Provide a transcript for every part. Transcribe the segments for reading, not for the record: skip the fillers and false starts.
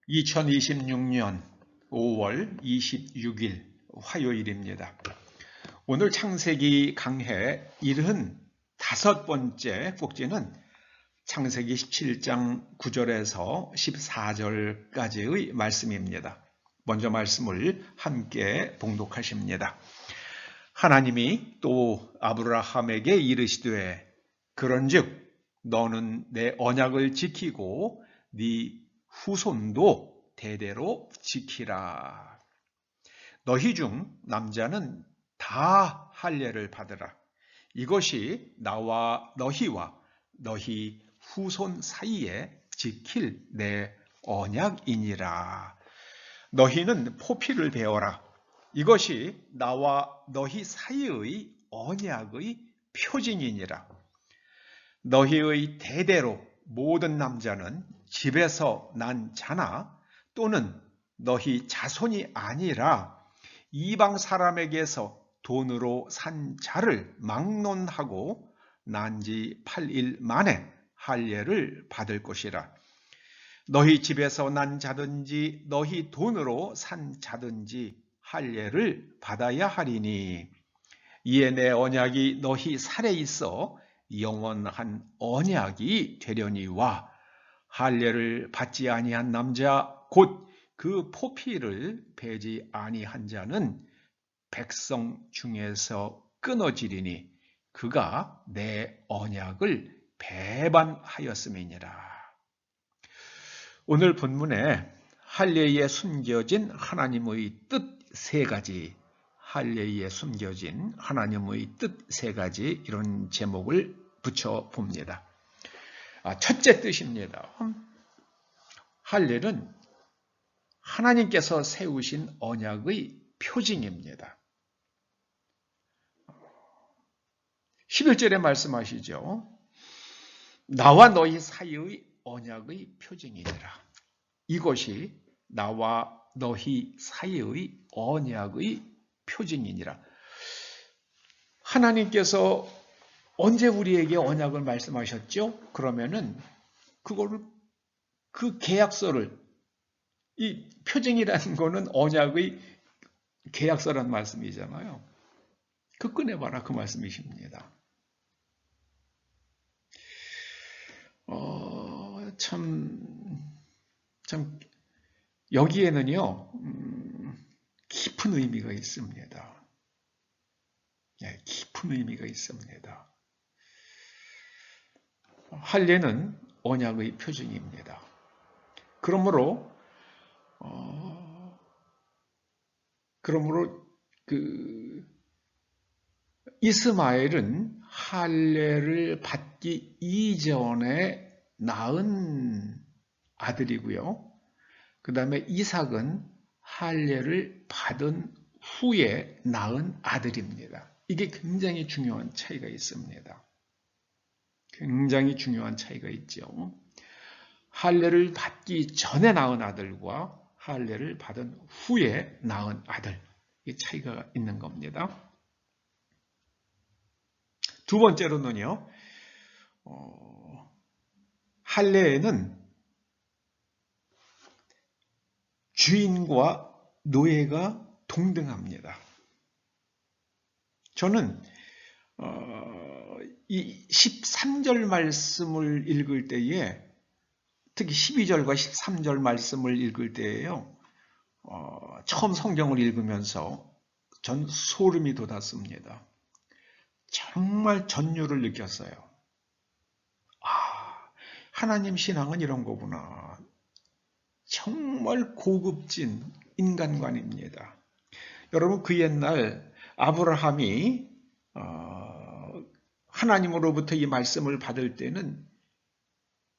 2026년 5월 26일 화요일입니다. 오늘 창세기 강해 75번째 꼭지는 창세기 17장 9절에서 14절까지의 말씀입니다. 먼저 말씀을 함께 봉독하십니다. 하나님이 또 아브라함에게 이르시되 그런즉 너는 내 언약을 지키고 네 후손도 대대로 지키라. 너희 중 남자는 다 할례를 받으라. 이것이 나와 너희와 너희 후손 사이에 지킬 내 언약이니라. 너희는 포피를 베어라. 이것이 나와 너희 사이의 언약의 표징이니라. 너희의 대대로 모든 남자는 집에서 난 자나 또는 너희 자손이 아니라 이방 사람에게서 돈으로 산 자를 막론하고 난 지 8일 만에 할례를 받을 것이라. 너희 집에서 난 자든지 너희 돈으로 산 자든지 할례를 받아야 하리니 이에 내 언약이 너희 살에 있어 영원한 언약이 되려니와 할례를 받지 아니한 남자 곧 그 포피를 베지 아니한 자는 백성 중에서 끊어지리니 그가 내 언약을 배반하였음이니라. 오늘 본문에 할례에 숨겨진 하나님의 뜻 세 가지, 할례에 숨겨진 하나님의 뜻 세 가지, 이런 제목을 붙여봅니다. 첫째 뜻입니다. 할례는 하나님께서 세우신 언약의 표징입니다. 11절에 말씀하시죠. 나와 너희 사이의 언약의 표징이니라. 이것이 나와 너희 사이의 언약의 표징이니라. 하나님께서 언제 우리에게 언약을 말씀하셨죠? 그러면은 그 계약서를, 이 표징이라는 거는 언약의 계약서라는 말씀이잖아요. 그 꺼내봐라, 그 말씀이십니다. 참 여기에는요 깊은 의미가 있습니다. 깊은 의미가 있습니다. 할례는 언약의 표징입니다. 그러므로 이스마엘은 할례를 받기 이전에 낳은 아들이고요. 그 다음에 이삭은 할례를 받은 후에 낳은 아들입니다. 이게 굉장히 중요한 차이가 있습니다. 굉장히 중요한 차이가 있죠. 할례를 받기 전에 낳은 아들과 할례를 받은 후에 낳은 아들, 이 차이가 있는 겁니다. 두 번째로는요, 할례에는 주인과 노예가 동등합니다. 저는 이 13절 말씀을 읽을 때에, 특히 12절과 13절 말씀을 읽을 때에요, 처음 성경을 읽으면서 전 소름이 돋았습니다. 정말 전율을 느꼈어요. 하나님 신앙은 이런 거구나. 정말 고급진 인간관입니다. 여러분, 그 옛날 아브라함이 하나님으로부터 이 말씀을 받을 때는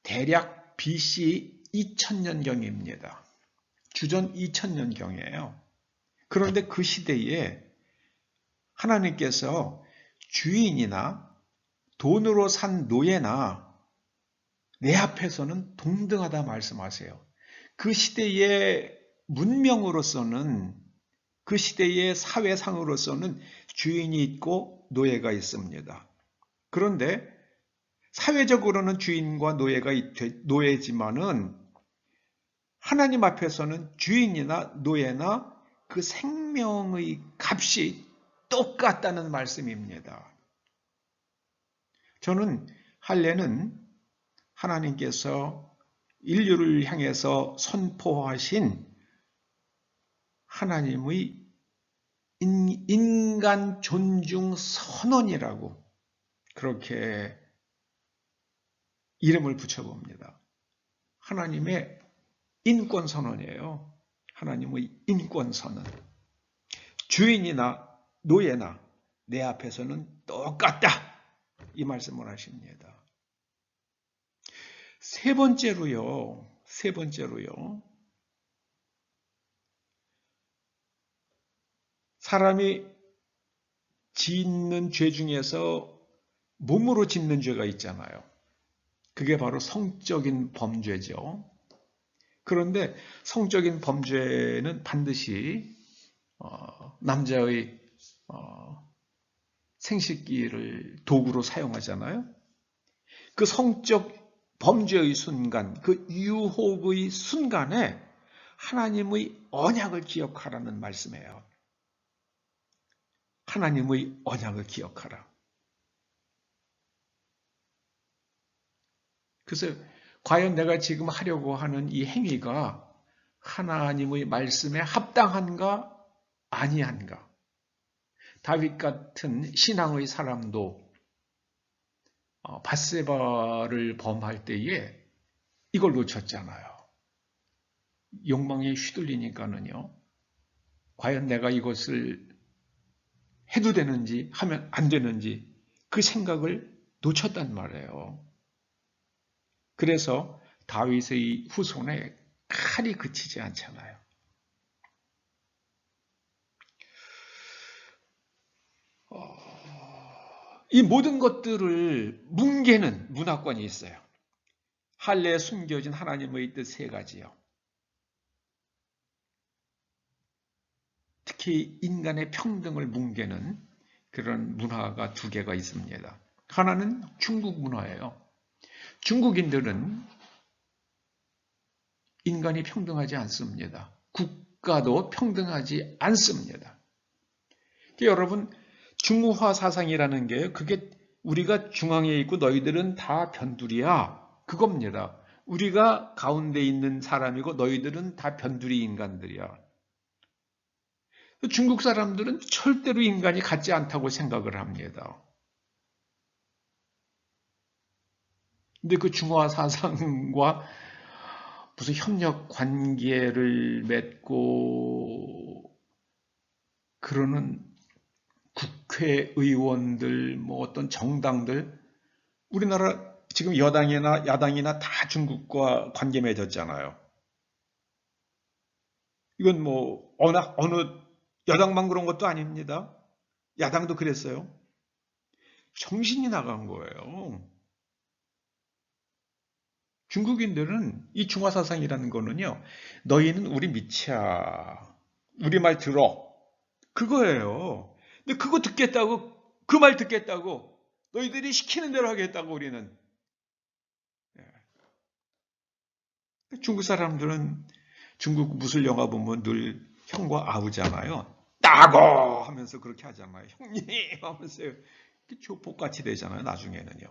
대략 BC 2000년경입니다. 주전 2000년경이에요. 그런데 그 시대에 하나님께서 주인이나 돈으로 산 노예나 내 앞에서는 동등하다 말씀하세요. 그 시대의 문명으로서는, 그 시대의 사회상으로서는 주인이 있고 노예가 있습니다. 그런데 사회적으로는 주인과 노예지만은 하나님 앞에서는 주인이나 노예나 그 생명의 값이 똑같다는 말씀입니다. 저는 할례는 하나님께서 인류를 향해서 선포하신 하나님의 인간 존중 선언이라고 그렇게 이름을 붙여봅니다. 하나님의 인권 선언이에요. 하나님의 인권 선언. 주인이나 노예나 내 앞에서는 똑같다. 이 말씀을 하십니다. 세 번째로요. 사람이 짓는 죄 중에서 몸으로 짓는 죄가 있잖아요. 그게 바로 성적인 범죄죠. 그런데 성적인 범죄는 반드시 남자의 생식기를 도구로 사용하잖아요. 그 성적 범죄의 순간, 그 유혹의 순간에 하나님의 언약을 기억하라는 말씀이에요. 하나님의 언약을 기억하라. 그래서 과연 내가 지금 하려고 하는 이 행위가 하나님의 말씀에 합당한가 아니한가? 다윗 같은 신앙의 사람도 밧세바를 범할 때에 이걸 놓쳤잖아요. 욕망에 휘둘리니까는요. 과연 내가 이것을 해도 되는지 하면 안 되는지 그 생각을 놓쳤단 말이에요. 그래서 다윗의 후손에 칼이 그치지 않잖아요. 이 모든 것들을 뭉개는 문화권이 있어요. 할례에 숨겨진 하나님의 뜻 세 가지요. 특히 인간의 평등을 뭉개는 그런 문화가 두 개가 있습니다. 하나는 중국 문화예요. 중국인들은 인간이 평등하지 않습니다. 국가도 평등하지 않습니다. 여러분, 중화 사상이라는 게 그게 우리가 중앙에 있고 너희들은 다 변두리야. 그겁니다. 우리가 가운데 있는 사람이고 너희들은 다 변두리 인간들이야. 중국 사람들은 절대로 인간이 같지 않다고 생각을 합니다. 근데 그 중화 사상과 무슨 협력 관계를 맺고 그러는 국회의원들, 뭐 어떤 정당들, 우리나라 지금 여당이나 야당이나 다 중국과 관계 맺었잖아요. 이건 뭐 어느 여당만 그런 것도 아닙니다. 야당도 그랬어요. 정신이 나간 거예요. 중국인들은 이 중화사상이라는 거는요, 너희는 우리 믿자. 우리 말 들어. 그거예요. 근데 그거 듣겠다고, 그 말 듣겠다고, 너희들이 시키는 대로 하겠다고 우리는. 중국 사람들은 중국 무술 영화 보면 늘 형과 아우잖아요. 따고 하면서 그렇게 하잖아요. 형님 하면서 조폭같이 되잖아요. 나중에는요.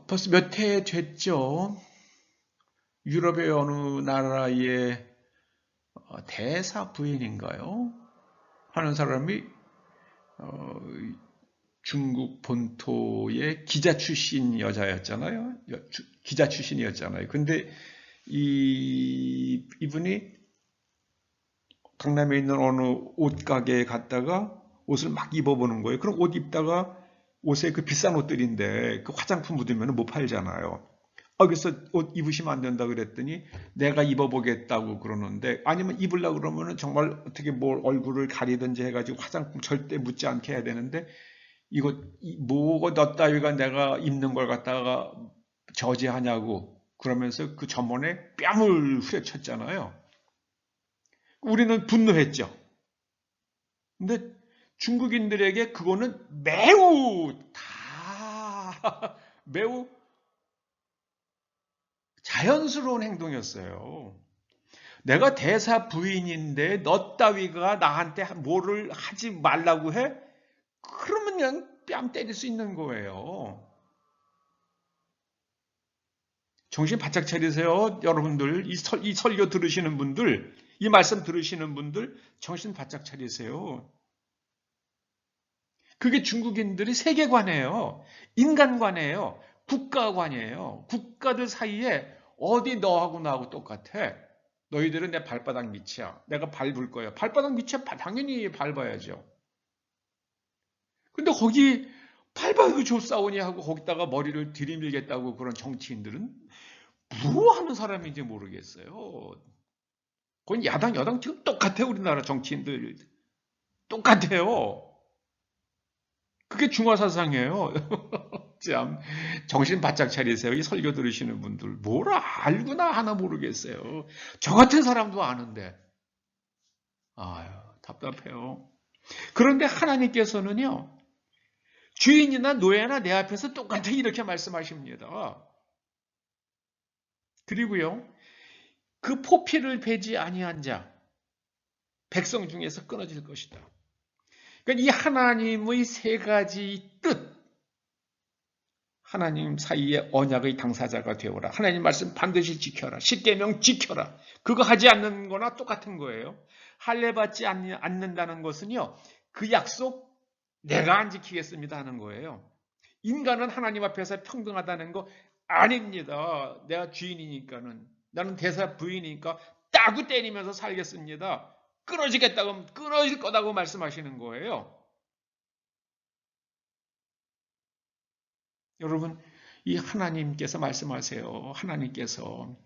벌써 몇 해 됐죠. 유럽의 어느 나라의 대사 부인인가요? 하는 사람이 중국 본토의 기자 출신 여자였잖아요. 기자 출신이었잖아요. 근데 이분이 강남에 있는 어느 옷가게에 갔다가 옷을 막 입어보는 거예요. 그럼 옷 입다가 옷에 그 비싼 옷들인데 그 화장품 묻으면 못 팔잖아요. 그래서 옷 입으시면 안 된다 그랬더니 내가 입어보겠다고 그러는데 아니면 입으려고 그러면은 정말 어떻게 뭘 얼굴을 가리든지 해가지고 화장품 절대 묻지 않게 해야 되는데 이거 뭐고 너 따위가 내가 입는 걸 갖다가 저지하냐고 그러면서 그 점원에 뺨을 후려쳤잖아요. 우리는 분노했죠. 근데 중국인들에게 그거는 매우 매우 자연스러운 행동이었어요. 내가 대사 부인인데 너 따위가 나한테 뭐를 하지 말라고 해? 그러면 그냥 뺨 때릴 수 있는 거예요. 정신 바짝 차리세요. 여러분들, 이 설교 들으시는 분들, 이 말씀 들으시는 분들, 정신 바짝 차리세요. 그게 중국인들의 세계관이에요. 인간관이에요. 국가관이에요. 국가들 사이에 어디 너하고 나하고 똑같아. 너희들은 내 발바닥 밑이야. 내가 밟을 거야. 발바닥 밑에 당연히 밟아야죠. 근데 거기 밟아도 좋사오니 하고 거기다가 머리를 들이밀겠다고 그런 정치인들은 뭐 하는 사람인지 모르겠어요. 그건 야당, 여당 지금 똑같아요. 우리나라 정치인들. 똑같아요. 그게 중화사상이에요. 참, 정신 바짝 차리세요. 이 설교 들으시는 분들. 뭘 알구나 하나 모르겠어요. 저 같은 사람도 아는데. 아유, 답답해요. 그런데 하나님께서는요, 주인이나 노예나 내 앞에서 똑같아 이렇게 말씀하십니다. 그리고요, 그 포피를 베지 아니한 자, 백성 중에서 끊어질 것이다. 그러니까 이 하나님의 세 가지 뜻, 하나님 사이의 언약의 당사자가 되어라. 하나님 말씀 반드시 지켜라. 십계명 지켜라. 그거 하지 않는 거나 똑같은 거예요. 할례 받지 않는다는 것은요, 그 약속 내가 안 지키겠습니다 하는 거예요. 인간은 하나님 앞에서 평등하다는 거 아닙니다. 내가 주인이니까는. 나는 대사 부인이니까 따구 때리면서 살겠습니다. 끊어지겠다고, 끊어질 거다고 말씀하시는 거예요. 여러분, 이 하나님께서 말씀하세요. 하나님께서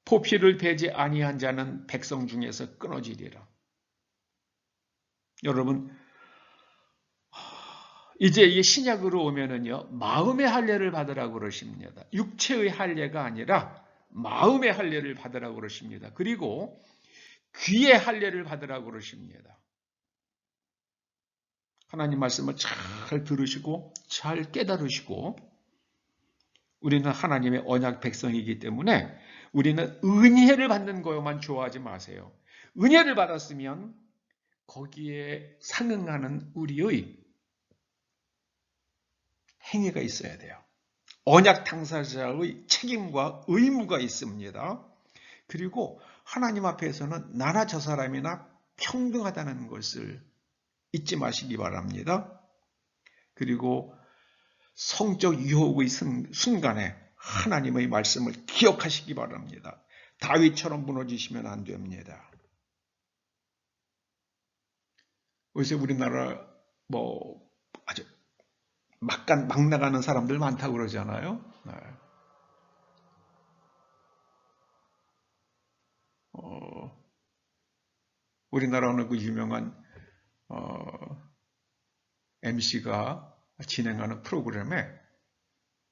포피를 베지 아니한 자는 백성 중에서 끊어지리라. 여러분, 이제 이 신약으로 오면은요, 마음의 할례를 받으라고 그러십니다. 육체의 할례가 아니라 마음의 할례를 받으라고 그러십니다. 그리고 귀의 할례를 받으라고 그러십니다. 하나님 말씀을 잘 들으시고 잘 깨달으시고, 우리는 하나님의 언약 백성이기 때문에 우리는 은혜를 받는 거만 좋아하지 마세요. 은혜를 받았으면 거기에 상응하는 우리의 행위가 있어야 돼요. 언약 당사자의 책임과 의무가 있습니다. 그리고 하나님 앞에서는 나나 저 사람이나 평등하다는 것을 잊지 마시기 바랍니다. 그리고 성적 유혹의 순간에 하나님의 말씀을 기억하시기 바랍니다. 다윗처럼 무너지시면 안 됩니다. 요새 우리나라 아주 막 나가는 사람들 많다고 그러잖아요. 네. 우리나라 어느 그 유명한 MC가 진행하는 프로그램에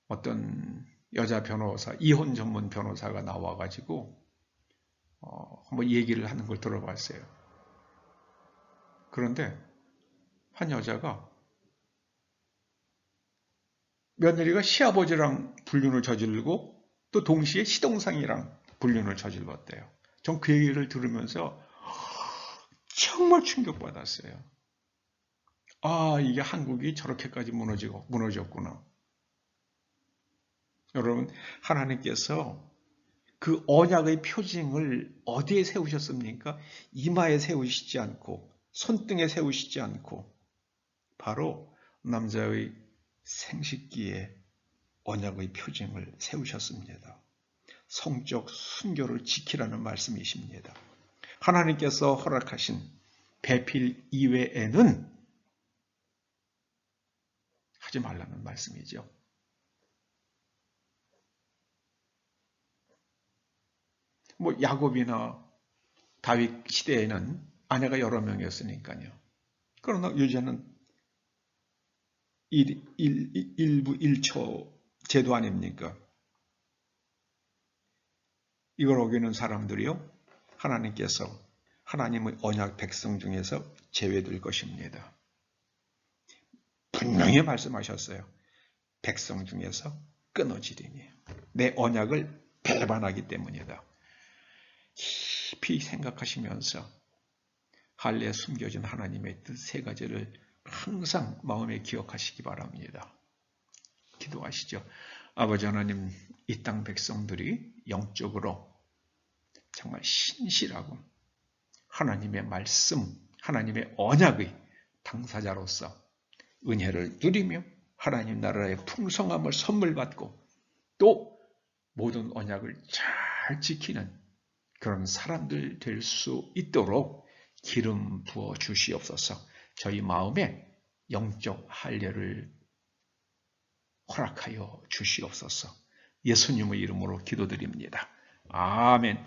어떤 여자 변호사, 이혼 전문 변호사가 나와가지고 한번 얘기를 하는 걸 들어봤어요. 그런데 한 여자가 며느리가 시아버지랑 불륜을 저지르고 또 동시에 시동생이랑 불륜을 저질렀대요. 전 그 얘기를 들으면서 정말 충격받았어요. 아, 이게 한국이 저렇게까지 무너졌구나. 여러분, 하나님께서 그 언약의 표징을 어디에 세우셨습니까? 이마에 세우시지 않고 손등에 세우시지 않고 바로 남자의 생식기에 언약의 표징을 세우셨습니다. 성적 순교를 지키라는 말씀이십니다. 하나님께서 허락하신 배필 이외에는 하지 말라는 말씀이죠. 야곱이나 다윗 시대에는 아내가 여러 명이었으니까요. 그러나 요새는 일부 일처 제도 아닙니까? 이걸 어기는 사람들이요, 하나님께서 하나님의 언약 백성 중에서 제외될 것입니다. 분명히 말씀하셨어요. 백성 중에서 끊어지리니. 내 언약을 배반하기 때문이다. 깊이 생각하시면서 할례에 숨겨진 하나님의 뜻 세 가지를 항상 마음에 기억하시기 바랍니다. 기도하시죠. 아버지 하나님, 이 땅 백성들이 영적으로 정말 신실하고 하나님의 말씀, 하나님의 언약의 당사자로서 은혜를 누리며 하나님 나라의 풍성함을 선물 받고 또 모든 언약을 잘 지키는 그런 사람들 될 수 있도록 기름 부어 주시옵소서. 저희 마음에 영적 할례를 허락하여 주시옵소서. 예수님의 이름으로 기도드립니다. 아멘.